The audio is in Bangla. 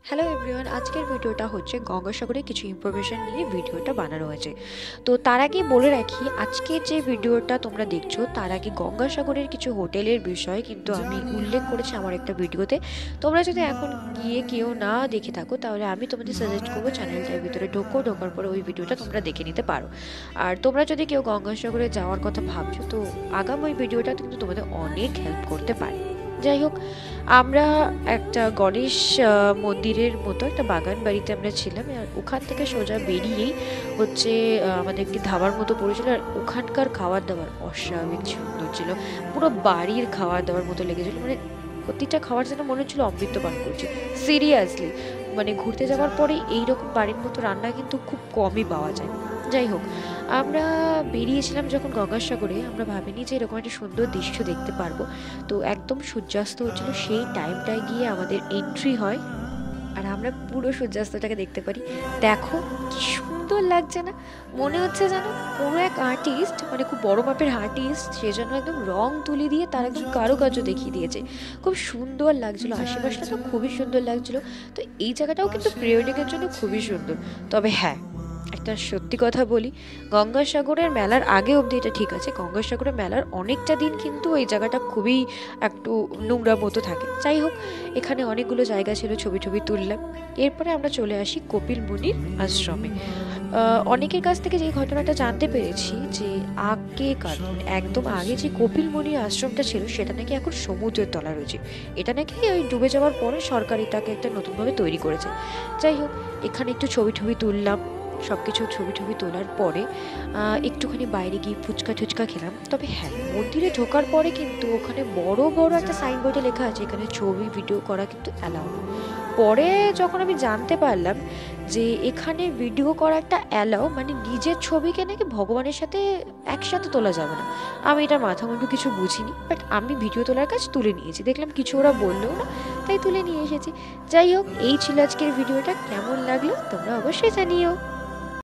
হ্যালো এভরিওয়ান, আজকের ভিডিওটা হচ্ছে গঙ্গাসাগরের কিছু ইনফরমেশন নিয়ে ভিডিওটা বানানো হয়েছে। তো তার আগে বলে রাখি, আজকের যে ভিডিওটা তোমরা দেখছো তার আগে গঙ্গাসাগরের কিছু হোটেলের বিষয় কিন্তু আমি উল্লেখ করেছি আমার একটা ভিডিওতে। তোমরা যদি এখন গিয়ে কেউ না দেখে থাকো তাহলে আমি তোমাদের সাজেস্ট করবো চ্যানেলটার ভিতরে ঢোকার পরে ওই ভিডিওটা তোমরা দেখে নিতে পারো। আর তোমরা যদি কেউ গঙ্গাসাগরে যাওয়ার কথা ভাবছো তো আগাম ওই ভিডিওটা কিন্তু তোমাদের অনেক হেল্প করতে পারে। যাই হোক, আমরা একটা গণেশ মন্দিরের মতো একটা বাগান বাড়িতে আমরা ছিলাম, আর ওখান থেকে সোজা বেরিয়েই হচ্ছে আমাদের একটি ধাবার মতো পড়েছিল। আর ওখানকার খাবার দাবার অস্বাভাবিক সুন্দর ছিল, পুরো বাড়ির খাবার দাবার মতো লেগেছিল। মানে প্রতিটা খাবার যেন মনে হচ্ছিল অমৃত পান করছি, সিরিয়াসলি। মানে ঘুরতে যাওয়ার পরে এইরকম বাড়ির মতো রান্না কিন্তু খুব কমই পাওয়া যায়। যাই হোক, আমরা বেরিয়েছিলাম যখন গঙ্গাসাগরে, আমরা ভাবিনি যে এরকম একটা সুন্দর দৃশ্য দেখতে পারবো। তো একদম সূর্যাস্ত হচ্ছিল, সেই টাইমটায় গিয়ে আমাদের এন্ট্রি হয় আর আমরা পুরো সূর্যাস্তটাকে দেখতে পারি। দেখো কি সুন্দর লাগছে না? মনে হচ্ছে যেন কোনো এক আর্টিস্ট, মানে খুব বড় মাপের আর্টিস্ট, সে যেন একদম রং তুলি দিয়ে তার একজন কারুকার্য দেখিয়ে দিয়েছে। খুব সুন্দর লাগছিল, আশেপাশটা তো খুবই সুন্দর লাগছিল। তো এই জায়গাটাও কিন্তু প্রি ওয়েডিংয়ের জন্য খুবই সুন্দর। তবে হ্যাঁ, একটা সত্যি কথা বলি, গঙ্গাসাগরের মেলার আগে অবধি এটা ঠিক আছে, গঙ্গাসাগরের মেলার অনেকটা দিন কিন্তু এই জায়গাটা খুবই একটু নোংরা মতো থাকে। যাই হোক, এখানে অনেকগুলো জায়গা ছিল, ছবি টবি তুললাম। এরপরে আমরা চলে আসি কপিল মুনির আশ্রমে। অনেকের কাছ থেকে যে ঘটনাটা জানতে পেরেছি যে আগেকার একদম আগে যে কপিল মুনির আশ্রমটা ছিল সেটা নাকি এখন সমুদ্রের তলা রয়েছে। এটা নাকি ওই ডুবে যাওয়ার পরে সরকারি তাকে একটা নতুনভাবে তৈরি করেছে। যাই হোক, এখানে একটু ছবি টবি তুললাম। সব কিছু ছবি টবি তোলার পরে একটুখানি বাইরে গিয়ে ফুচকা টুচকা খেলাম। তবে হ্যাঁ, মন্দিরে ঢোকার পরে কিন্তু ওখানে বড় বড় একটা সাইনবোর্ডে লেখা আছে এখানে ছবি ভিডিও করা কিন্তু অ্যালাউ। পরে যখন আমি জানতে পারলাম যে এখানে ভিডিও করা একটা অ্যালাউ, মানে নিজের ছবিকে নাকি ভগবানের সাথে একসাথে তোলা যাবে না। আমি এটা মাথা মুন্ডু কিছু বুঝিনি, বাট আমি ভিডিও তোলার কাজ তুলে নিয়েছি, দেখলাম কিছু ওরা বললেও না, তাই তুলে নিয়ে এসেছি। যাই হোক, এই ছিল আজকের ভিডিওটা। কেমন লাগলো তোমরা অবশ্যই জানিও।